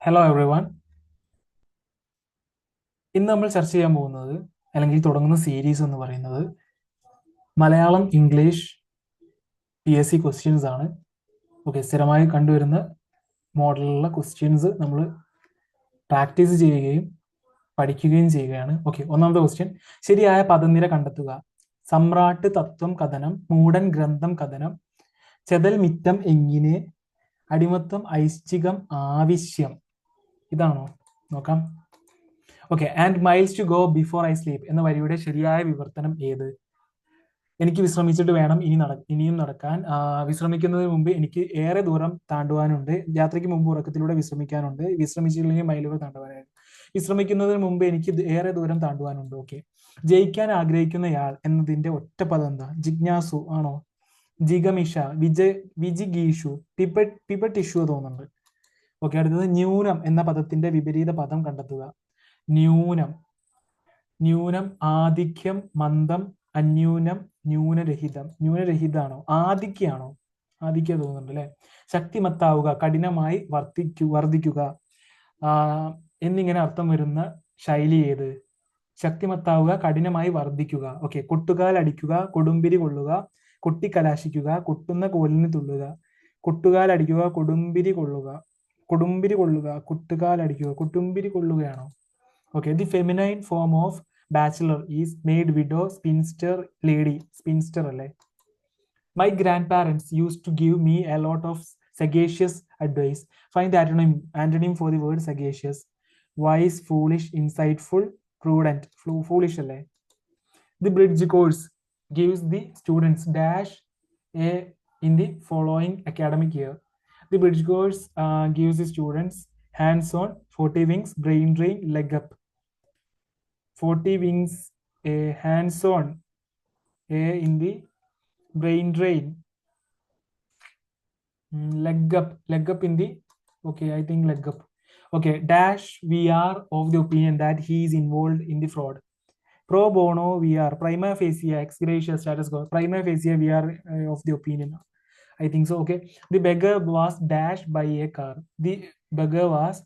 Hello every one. ഇന്ന് നമ്മൾ ചർച്ച ചെയ്യാൻ പോകുന്നത് അല്ലെങ്കിൽ തുടങ്ങുന്ന സീരീസ് എന്ന് പറയുന്നത് മലയാളം ഇംഗ്ലീഷ് PSC ക്വസ്റ്റ്യൻസ് ആണ്. ഓക്കെ, സ്ഥിരമായി കണ്ടുവരുന്ന മോഡലിലുള്ള ക്വസ്റ്റ്യൻസ് നമ്മൾ പ്രാക്ടീസ് ചെയ്യുകയും പഠിക്കുകയും ചെയ്യുകയാണ്. ഓക്കെ, ഒന്നാമത്തെ ക്വസ്റ്റ്യൻ: ശരിയായ പദനിര കണ്ടെത്തുക. സമ്രാട്ട് തത്വം കഥനം, മൂടൻ ഗ്രന്ഥം കഥനം, ചെതൽ മിറ്റം എങ്ങിനെ, അടിമത്തം ഐച്ഛികം ആവശ്യം. ഇതാണോ? നോക്കാം. Okay, and miles to go before I sleep എന്ന വരിയുടെ ശരിയായ വിവർത്തനം ഏത്? എനിക്ക് വിശ്രമിച്ചിട്ട് വേണം ഇനിയും നടക്കാൻ. വിശ്രമിക്കുന്നതിന് മുമ്പ് എനിക്ക് ഏറെ ദൂരം താണ്ടുവാനുണ്ട്. യാത്രയ്ക്ക് മുമ്പ് ഉറക്കത്തിലൂടെ വിശ്രമിക്കാനുണ്ട്. വിശ്രമിച്ചില്ലെങ്കിൽ മൈലുകൾ താണ്ടുവാനായിരുന്നു. വിശ്രമിക്കുന്നതിന് മുമ്പ് എനിക്ക് ഏറെ ദൂരം താണ്ടുവാനുണ്ട്. ഓക്കെ, ജയിക്കാൻ ആഗ്രഹിക്കുന്നയാൾ എന്നതിന്റെ ഒറ്റ പദം എന്താ? ജിജ്ഞാസു ആണോ? ജിഗമിഷ, വിജിഗീഷു, പിപ ടിഷ്യൂ തോന്നുന്നുണ്ട്. ഓക്കെ, അടുത്തത് ന്യൂനം എന്ന പദത്തിന്റെ വിപരീത പദം കണ്ടെത്തുക. ന്യൂനം, ന്യൂനം ആധിക്യം, മന്ദം, അന്യൂനം, ന്യൂനരഹിതം. ന്യൂനരഹിതാണോ? ആധിക്യാണോ? ആധിക്യ തോന്നുന്നുണ്ട് അല്ലെ. ശക്തിമത്താവുക, കഠിനമായി വർദ്ധിക്കുക എന്നിങ്ങനെ അർത്ഥം വരുന്ന ശൈലി ഏത്? ശക്തിമത്താവുക, കഠിനമായി വർദ്ധിക്കുക. ഓക്കെ, കൊട്ടുകാൽ അടിക്കുക, കൊടുമ്പിരി കൊള്ളുക, കൊട്ടിക്കലാശിക്കുക, കൊട്ടുന്ന കോലിന് തുള്ളുക. കൊട്ടുകാൽ അടിക്കുക, കൊടുമ്പിരി കൊള്ളുക, കൊട്ടുകാൽ അടിക്കുക, കൊട്ടുമ്പിരി കൊള്ളുകയാണോ? Okay, the feminine form of bachelor is maid, widow, spinster, lady. Spinster അല്ലേ. My grandparents used to give me a lot of sagacious advice. Find the antonym for the word sagacious. Wise, foolish, insightful, prudent. Foolish അല്ലേ. The bridge course gives the students dash a in the following academic year. The bridge course gives the students hands-on, 40 wings, brain drain, leg up. 40 wings, a hands-on, a in the brain drain, leg up in the, okay, I think leg up. Okay, dash, we are of the opinion that he is involved in the fraud. Pro bono, we are. Prima facie, ex gratia, status quo. Prima facie, we are of the opinion, I think so. Okay, the beggar was dashed by a car. The beggar was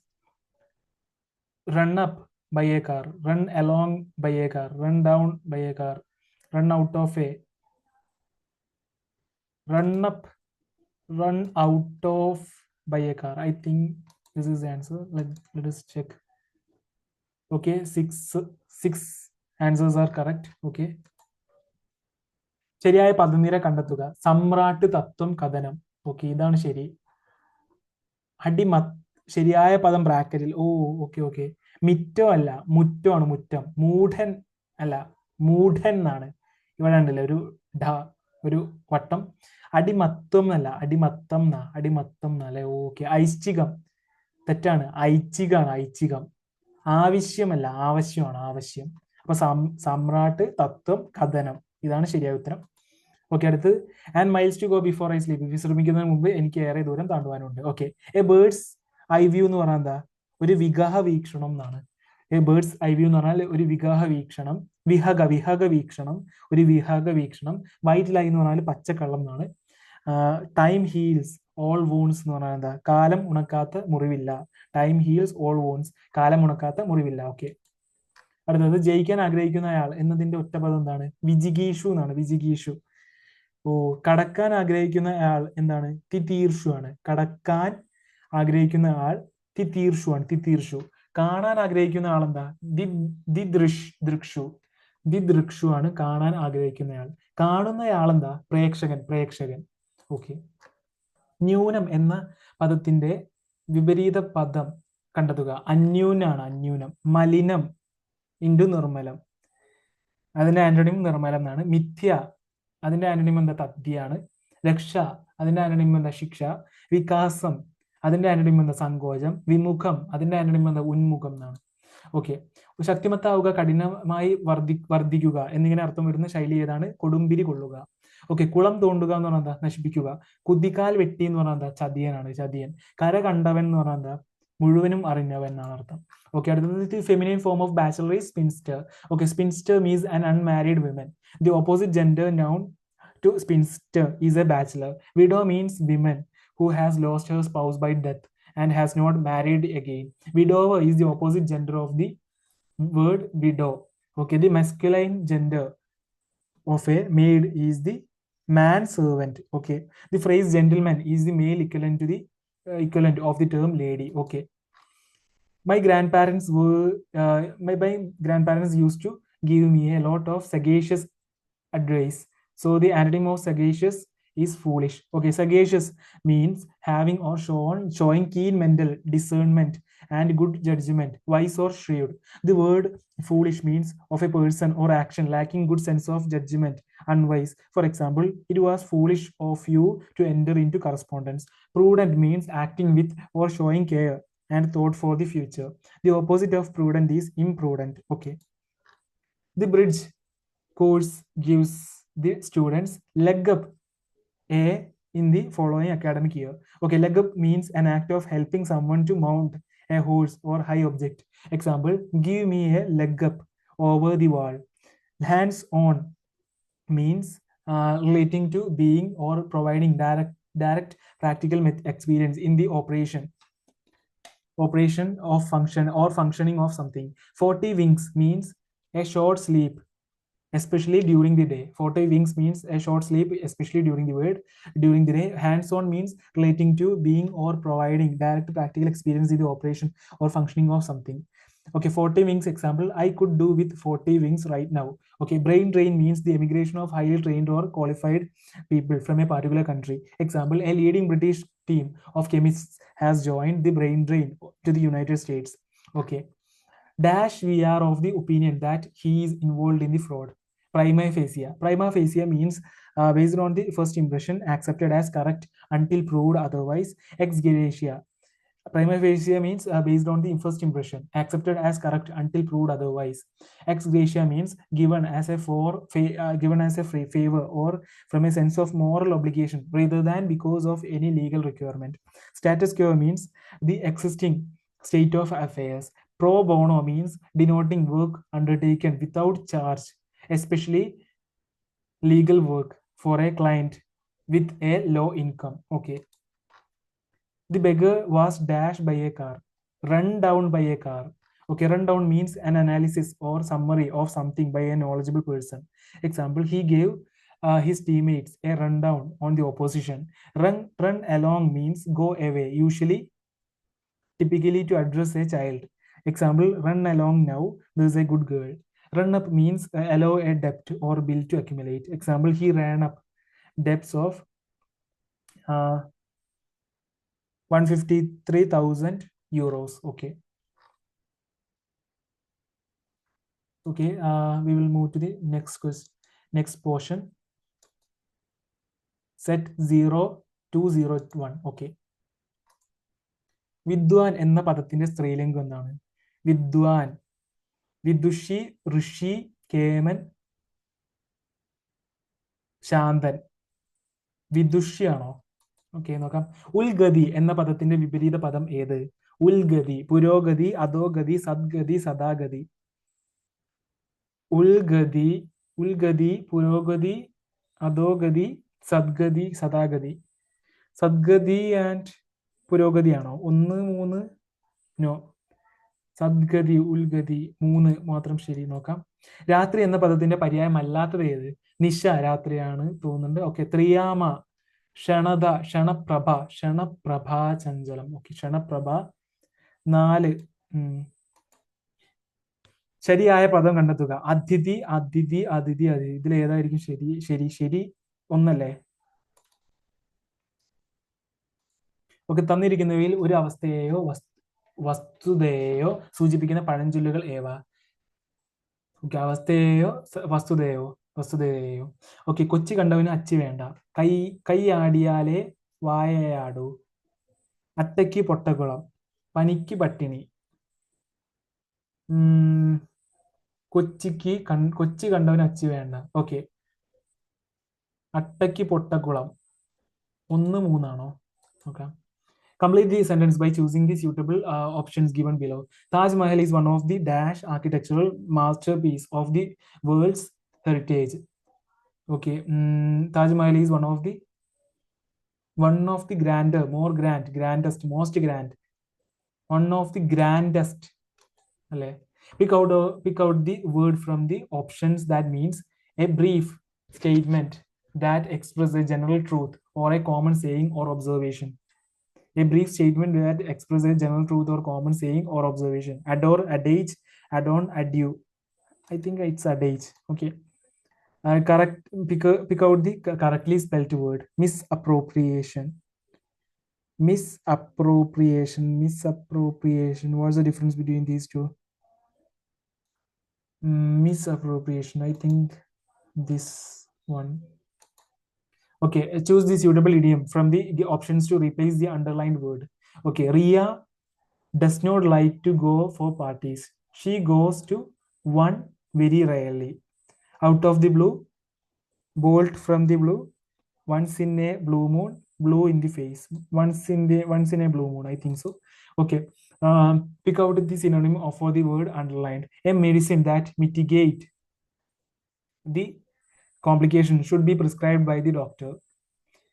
run up by a car, run along by a car, run down by a car, run out of a, run up, run out of by a car. I think this is the answer. Let us check. Okay, six answers are correct. Okay, ശരിയായ പദനിര കണ്ടെത്തുക. സമ്രാട്ട് തത്വം കഥനം. Okay, ഇതാണ് ശരി. ശരിയായ പദം ബ്രാക്കറ്റിൽ. ഓ, okay okay. മിറ്റോ അല്ല, മുറ്റമാണ്. മുറ്റം. മൂഢൻ അല്ല, മൂഢൻ എന്നാണ്. ഇവിടെ ഉണ്ടല്ലേ ഒരു വട്ടം. അടിമത്തം എന്നല്ല, അടിമത്തം എന്നാ. അടിമത്തം എന്നല്ലേ. ഓക്കെ. ഐച്ഛികം തെറ്റാണ്. ഐച്ഛികാണ്, ഐച്ഛികം. ആവശ്യമല്ല, ആവശ്യമാണ്, ആവശ്യം. അപ്പൊ സമ്രാട്ട് തത്വം കഥനം, ഇതാണ് ശരിയായ ഉത്തരം. ഓക്കെ, അടുത്ത് and miles to go before I sleep. വിശ്രമിക്കുന്നതിന് മുമ്പ് എനിക്ക് ഏറെ ദൂരം താണ്ടുവാനുണ്ട്. Okay, a bird's eye view എന്ന് പറഞ്ഞാൽ എന്താ? ഒരു വിഗഹ വീക്ഷണം എന്നാണ്. എ ബേർഡ്സ് ഐ വ്യൂ എന്ന് പറഞ്ഞാൽ ഒരു വിഗഹ വീക്ഷണം, വിഹഗ വീക്ഷണം, ഒരു വിഹഗ വീക്ഷണം. വൈറ്റ് ലൈൻ എന്ന് പറഞ്ഞാൽ പച്ചക്കള്ളം എന്നാണ്. ടൈം ഹീൽസ് ഓൾ വോൺസ് എന്ന് പറഞ്ഞാൽ എന്താ? കാലം ഉണക്കാത്ത മുറിവില്ല. ടൈം ഹീൽസ് ഓൾ വോൺസ്, കാലം ഉണക്കാത്ത മുറിവില്ല. ഓക്കെ, അടുത്തത് ജയിക്കാൻ ആഗ്രഹിക്കുന്ന അയാൾ എന്നതിന്റെ ഒറ്റപദം എന്താണ്? വിജിഗീഷു എന്നാണ്. വിജിഗീഷു. ഓ, കടക്കാൻ ആഗ്രഹിക്കുന്ന ആൾ എന്താണ്? തിതീർഷു ആണ്. കടക്കാൻ ആഗ്രഹിക്കുന്ന ആൾ തിതീർഷു ആണ്. തിതീർഷു. കാണാൻ ആഗ്രഹിക്കുന്ന ആൾ എന്താ? ദിദൃക്ഷു. ദിദൃക്ഷു ആണ് കാണാൻ ആഗ്രഹിക്കുന്നയാൾ. കാണുന്നയാൾ എന്താ? പ്രേക്ഷകൻ. പ്രേക്ഷകൻ. ഓക്കെ, ന്യൂനം എന്ന പദത്തിന്റെ വിപരീത പദം കണ്ടെത്തുക. അന്യൂനാണ്. അന്യൂനം. മലിനം ഇൻഡു നിർമ്മലം, അതിന്റെ ആന്റണിം നിർമ്മലം എന്നാണ്. മിഥ്യ, അതിന്റെ ആന്റണിം എന്താ? തദ്ധ്യാണ്. രക്ഷ, അതിന്റെ ആന്റണിം എന്താ? ശിക്ഷ. വികാസം, അതിന്റെ ആന്റണിം എന്താ? സങ്കോചം. വിമുഖം, അതിന്റെ ആന്റണിം എന്താ? ഉന്മുഖം എന്നാണ്. ഓക്കെ, ശക്തിമത്താവുക, കഠിനമായി വർദ്ധിക്കുക എന്നിങ്ങനെ അർത്ഥം വരുന്ന ശൈലി ഏതാണ്? കൊടുമ്പിരി കൊള്ളുക. ഓക്കെ, കുളം തോണ്ടുക എന്ന് പറഞ്ഞാൽ എന്താ? നശിപ്പിക്കുക. കുതിക്കാൽ വെട്ടി എന്ന് പറഞ്ഞാൽ എന്താ? ചതിയനാണ്. ചതിയൻ. കര കണ്ടവൻ എന്ന് പറഞ്ഞാൽ എന്താ? മുഴുവനും അറിഞ്ഞവൻ എന്നാണ് അർത്ഥം. ഓക്കെ, അടുത്തത് feminine form of bachelor is spinster. Okay, spinster means an unmarried women. The opposite gender noun to spinster is a bachelor. Widow means woman who has lost her spouse by death. and has not married again. Widower is the opposite gender of the word widow. Okay, the masculine gender of a maid is the man servant. Okay, the phrase gentleman is the male equivalent to the equivalent of the term lady. Okay, my grandparents were my grandparents used to give me a lot of sagacious advice. So the antonym of sagacious is foolish. Okay, sagacious means having or showing keen mental discernment and good judgment, wise or shrewd. The word foolish means of a person or action lacking good sense of judgment, unwise. For example, it was foolish of you to enter into correspondence. Prudent means acting with or showing care and thought for the future. The opposite of prudent is imprudent. Okay. The bridge course gives the students leg up a in the following academic year. Okay, leg up means an act of helping someone to mount a horse or high object. Example, give me a leg up over the wall. Hands on means relating to being or providing direct practical experience in the operation of function or functioning of something. 40 winks means a short sleep, especially during the day. 40 winks means a short sleep, especially during the day. Hands-on means relating to being or providing direct practical experience in the operation or functioning of something. Okay, 40 wings example, I could do with 40 wings right now. Okay, brain drain means the emigration of highly trained or qualified people from a particular country. Example, a leading British team of chemists has joined the brain drain to the United States. Okay, dash we are of the opinion that he is involved in the fraud. Prima facie. Prima facie means based on the first impression, accepted as correct until proved otherwise. Ex gratia. Prima facie means based on the first impression, accepted as correct until proved otherwise. Ex gratia means given as a favor or from a sense of moral obligation rather than because of any legal requirement. Status quo means the existing state of affairs. Pro bono means denoting work undertaken without charge, especially legal work for a client with a low income. Okay. The beggar was dashed by a car, run down by a car. Okay, run down means an analysis or summary of something by a knowledgeable person. Example, he gave his teammates a rundown on the opposition. Run along means go away, usually, typically to address a child. Example, run along now, there's a good girl. Run up means allow a debt or bill to accumulate. Example, he ran up debts of 153,000 euros. Okay. Okay, we will move to the next question, next portion. Set 0, 2, 0, 1. Okay. വിദ്വാൻ എന്ന പദത്തിന്റെ സ്ത്രീലിംഗം എന്താണ്? വിദ്വാൻ, വിദുഷി, ഋഷി, കേമൻ, ശാന്തൻ. വിദുഷിയാണോ? Okay, നോക്കാം. ഉൽഗതി എന്ന പദത്തിന്റെ വിപരീത പദം ഏത്? ഉൽഗതി, പുരോഗതി, അധോഗതി, സദ്ഗതി, സദാഗതി. ഉൽഗതി, പുരോഗതി, അധോഗതി, സദ്ഗതി, സദാഗതി. സദ്ഗതി ആൻഡ് പുരോഗതി ആണോ? 1, 3 നോ. സദ്ഗതി, ഉൽഗതി 3 മാത്രം ശരി. നോക്കാം. രാത്രി എന്ന പദത്തിന്റെ പര്യായം അല്ലാത്തത് ഏത്? നിശ രാത്രിയാണ് തോന്നുന്നുണ്ട്. ഓക്കെ. ത്രിയാമ, ക്ഷണത, ക്ഷണപ്രഭാ ചഞ്ചലം. ഓക്കെ, ക്ഷണപ്രഭ. 4. ശരിയായ പദം കണ്ടെത്തുക. അതിഥി, ഇതിൽ ഏതായിരിക്കും ശരി? ഒന്നല്ലേ? ഓക്കെ, തന്നിരിക്കുന്നവയിൽ ഒരു അവസ്ഥയെയോ വസ്തുതയെയോ സൂചിപ്പിക്കുന്ന പഴഞ്ചൊല്ലുകൾ ഏവ? ഓക്കെ, അവസ്ഥയെയോ വസ്തുതയെയോ. ഓക്കെ, കൊച്ചി കണ്ടവന് അച്ചി വേണ്ട. കൈ ആടിയാലേ വായയാടൂ. അട്ടയ്ക്ക് പൊട്ടക്കുളം, പനിക്ക് പട്ടിണി. കൊച്ചി കണ്ടവന് അച്ചി വേണ്ട. ഓക്കെ, അട്ടയ്ക്ക് പൊട്ടക്കുളം 1, 3 ആണോ? Okay. Complete the sentence by choosing the suitable options given below. Taj Mahal is one of the dash architectural masterpiece of the world's heritage. Okay, Taj Mahal is one of the One of the grander, more grand, grandest, most grand. One of the grandest. അല്ലേ? Pick out the word from the options that means a brief statement that expresses a general truth or a common saying or observation. A brief statement that expresses a general truth or common saying or observation. Adore, adage, adon, adieu. I think it's adage. Okay. Correct. Pick out the correctly spelled word. Misappropriation. Misappropriation. What's the difference between these two? Misappropriation. I think this one. Okay, choose the suitable idiom from the options to replace the underlined word. Okay, Ria does not like to go for parties. She goes to one very rarely. Out of the blue, bolt from the blue, once in a blue moon, blue in the face. Once in a blue moon, I think so. Okay. Pick out the synonym for the word underlined. A medicine that mitigate the complication should be prescribed by the doctor.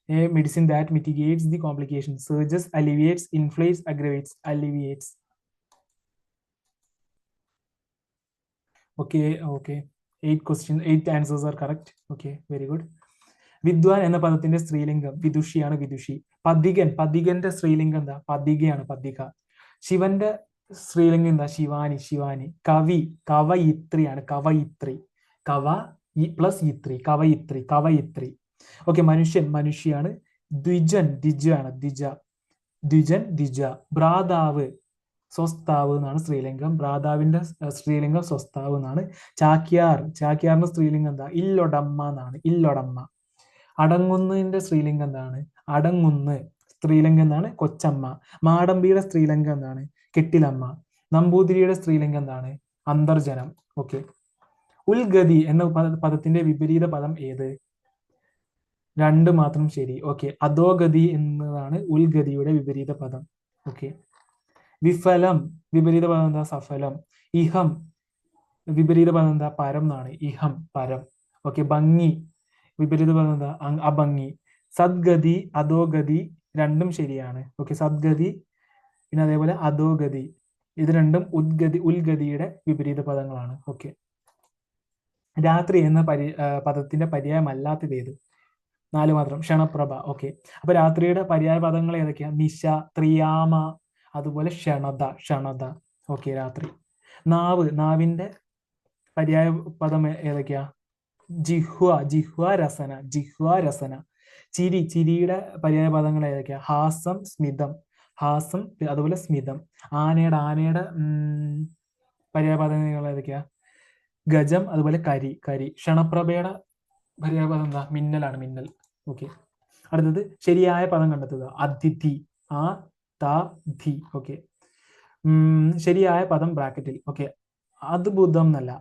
A medicine that mitigates the complication. Surges, alleviates, inflates, aggravates, alleviates. Okay. 8 answers are correct. Okay, very good. വിദ്വാൻ എന്ന പദത്തിന്റെ സ്ത്രീലിംഗം വിദുഷിയാണ്, വിദുഷി. പതികന്റെ സ്ത്രീലിംഗം എന്താ? പതികയാണ്, പതിക. ശിവന്റെ സ്ത്രീലിംഗം എന്താ? Shivani, Shivani. കവയിത്രിയാണ്, കവയിത്രി. Plus ഇത്രി, കവയിത്രി. Okay, മനുഷ്യാണ്. ദ്വിജൻ, ദ്വിജ. ഭ്രാതാവ്, സ്വസ്താവ് എന്നാണ് സ്ത്രീലിംഗം. ഭ്രാതാവിന്റെ സ്ത്രീലിംഗം സ്വസ്താവ് എന്നാണ്. ചാക്യാറിന്റെ സ്ത്രീലിംഗം എന്താ? ഇല്ലൊടമ്മ എന്നാണ്, ഇല്ലൊടമ്മ. അടങ്ങുന്നതിന്റെ സ്ത്രീലിംഗം എന്താണ്? അടങ്ങുന്ന്. സ്ത്രീലിംഗം എന്താണ്? കൊച്ചമ്മ. മാടമ്പിയുടെ സ്ത്രീലിംഗം എന്താണ്? കെട്ടിലമ്മ. നമ്പൂതിരിയുടെ സ്ത്രീലിംഗം എന്താണ്? അന്തർജനം. ഓക്കെ. ഉൽഗതി എന്ന പദത്തിന്റെ വിപരീത പദം ഏത്? 2 മാത്രം ശരി. ഓക്കെ, അധോഗതി എന്നതാണ് ഉൽഗതിയുടെ വിപരീത പദം. ഓക്കെ. വിഫലം വിപരീത പദം എന്താ? സഫലം. ഇഹം വിപരീത പദം എന്താ? പരം എന്നാണ്, ഇഹം, പരം. ഓക്കെ. ഭംഗി വിപരീത പദം എന്താ? അഭംഗി. സദ്ഗതി, അധോഗതി രണ്ടും ശരിയാണ്. ഓക്കെ, സദ്ഗതി പിന്നെ അതേപോലെ അധോഗതി, ഇത് രണ്ടും ഉൽഗതിയുടെ വിപരീത പദങ്ങളാണ്. ഓക്കെ. രാത്രി എന്ന പദത്തിന്റെ പര്യായമല്ലാത്തത് ഏത്? 4 മാത്രം. ക്ഷണപ്രഭ. ഓക്കെ, അപ്പൊ രാത്രിയുടെ പര്യായ പദങ്ങൾ ഏതൊക്കെയാ? നിശ, ത്രിയാമ, അതുപോലെ ക്ഷണത. ഓക്കെ, രാത്രി. നാവിന്റെ പര്യായ പദം ഏതൊക്കെയാ? ജിഹ്വാരസന. ചിരിയുടെ പര്യായ പദങ്ങൾ ഏതൊക്കെയാ? ഹാസം, സ്മിതം. അതുപോലെ സ്മിതം. ആനയുടെ പര്യായ പദങ്ങൾ ഏതൊക്കെയാ? ഗജം, അതുപോലെ കരി. ക്ഷണപ്രഭയുടെ പര്യായ പദം എന്താ? മിന്നലാണ്, മിന്നൽ. ഓക്കെ. അടുത്തത് ശരിയായ പദം കണ്ടെത്തുക. അതിഥി, ധി. ഓക്കെ. ശരിയായ പദം ബ്രാക്കറ്റിൽ. ഓക്കെ. അദ്ഭുതം എന്നല്ല,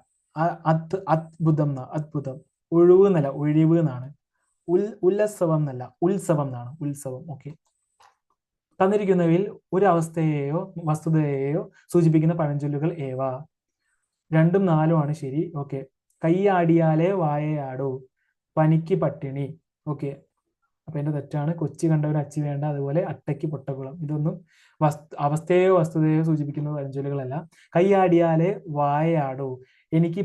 അദ്ഭുതം. ഒഴിവ് എന്നല്ല, ഒഴിവ് എന്നാണ്. ഉല്ലസവം എന്നല്ല, ഉത്സവം എന്നാണ്, ഉത്സവം. ഓക്കെ. തന്നിരിക്കുന്നവയിൽ ഒരു അവസ്ഥയെയോ വസ്തുതയെയോ സൂചിപ്പിക്കുന്ന പഴഞ്ചൊല്ലുകൾ ഏവ? 2ഉം 4ഉം ആണ് ശരി. ഓക്കെ. കൈയാടിയാലേ വായയാടൂ, പനിക്ക് പട്ടിണി. ഓക്കെ, അപ്പൊ എന്റെ തെറ്റാണ്. കൊച്ചി കണ്ടവർ അച്ചി വേണ്ട, അതുപോലെ അട്ടയ്ക്ക് പൊട്ടക്കുളം. ഇതൊന്നും അവസ്ഥയെയോ വസ്തുതയെയോ സൂചിപ്പിക്കുന്ന പഴഞ്ചൊല്ലുകളല്ല. കൈയാടിയാലേ വായയാടൂ, എനിക്ക്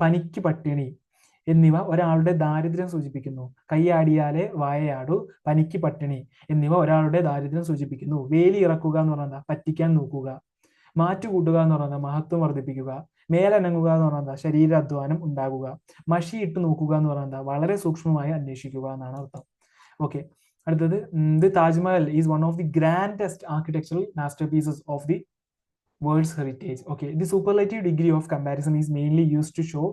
പനിക്ക് പട്ടിണി എന്നിവ ഒരാളുടെ ദാരിദ്ര്യം സൂചിപ്പിക്കുന്നു. കൈയാടിയാലേ വായയാടൂ, പനിക്ക് പട്ടിണി എന്നിവ ഒരാളുടെ ദാരിദ്ര്യം സൂചിപ്പിക്കുന്നു. വേലി ഇറക്കുക എന്ന് പറഞ്ഞാൽ പറ്റിക്കാൻ നോക്കുക. മാറ്റുകൂട്ടുക എന്ന് പറഞ്ഞാൽ മഹത്വം വർദ്ധിപ്പിക്കുക. മേലനങ്ങുക എന്ന് പറഞ്ഞാൽ ശരീരാധ്വാനം ഉണ്ടാകുക. മഷി ഇട്ട് നോക്കുക എന്ന് പറഞ്ഞാൽ വളരെ സൂക്ഷ്മമായി അന്വേഷിക്കുക എന്നാണ് അർത്ഥം. ഓക്കെ. അടുത്തത്, the Taj Mahal is one of the grandest architectural masterpieces of the world's heritage. Okay. The superlative degree of comparison is mainly used to show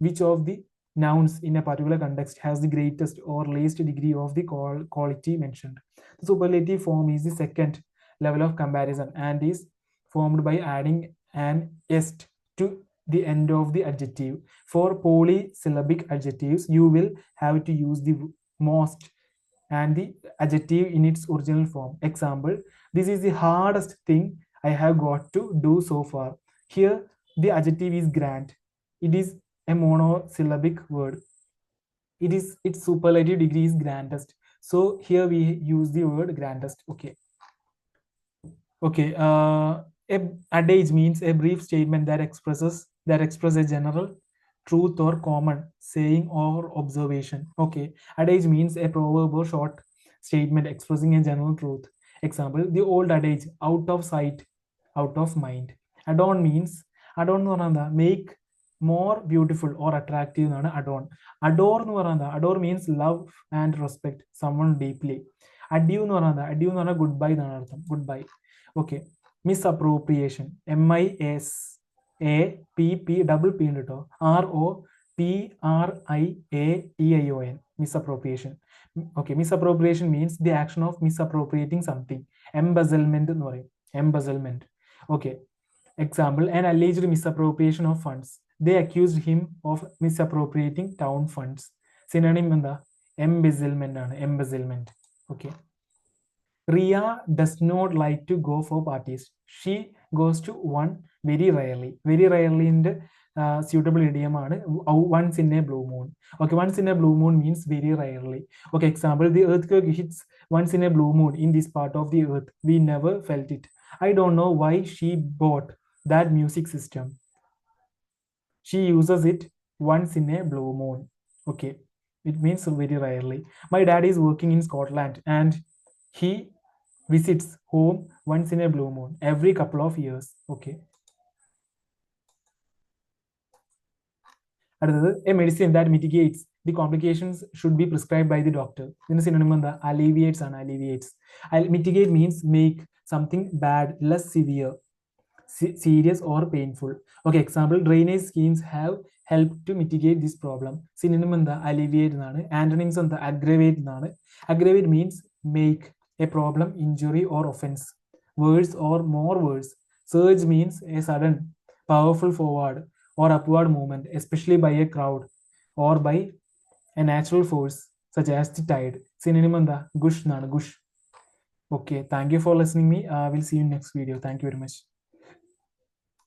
which of the nouns in a particular context has the greatest or least degree of the quality mentioned. The superlative form is the second level of comparison and is formed by adding an est to the end of the adjective. For polysyllabic adjectives, you will have to use the most and the adjective in its original form. Example, this is the hardest thing I have got to do so far. Here, the adjective is grand. It is a monosyllabic word. Its superlative degree is grandest. So here we use the word grandest. Okay. Okay. Adage means a brief statement that expresses a general truth or common saying or observation. Okay. Adage means a proverb or short statement expressing a general truth. Example, the old adage, out of sight, out of mind. Adorn means, adorn എന്ന് പറഞ്ഞാൽ എന്താ, make more beautiful or attractive എന്നാണ് adorn. Adore എന്ന് പറഞ്ഞാൽ എന്താ, adore means love and respect someone deeply. Adieu എന്ന് പറഞ്ഞാൽ എന്താ, adieu എന്ന് പറഞ്ഞാൽ ഗുഡ് ബൈ എന്നാണ് അർത്ഥം, good bye. Okay. Misappropriation, MISAPP ഉണ്ട് കേട്ടോ, ROPRIATION, misappropriation. Okay, misappropriation means the action of misappropriating something. Embezzlement എന്ന് പറയും, embezzlement. Okay. Example, an alleged misappropriation of funds. They accused him of misappropriating town funds. Synonym എന്താ, embezzlement ആണ്, embezzlement. Okay. Ria does not like to go for parties. She goes to one very rarely. Very rarely in the suitable idiom ആണ് once in a blue moon. Okay, once in a blue moon means very rarely. Okay, example, the earthquake hits once in a blue moon in this part of the earth. We never felt it. I don't know why she bought that music system. She uses it once in a blue moon. Okay, it means very rarely. My dad is working in Scotland and he visits home once in a blue moon, every couple of years. Okay. അടുത്തത്, a medicine that mitigates the complications should be prescribed by the doctor. ഇതിന്റെ synonym എന്താ, alleviates ആണ്, alleviates. Mitigate means make something bad less severe, serious or painful. Okay, example, drainage schemes have helped to mitigate this problem. Synonym എന്താ, alleviate എന്നാണ്. Antonyms എന്താ, aggravate എന്നാണ്. Aggravate means make a problem, injury or offense, worse or more worse. Surge means a sudden powerful forward or upward movement, especially by a crowd or by a natural force such as the tide. Synonym എന്താ, gush എന്നാണ്, gush. Okay, thank you for listening me. We'll see you in next video. Thank you very much.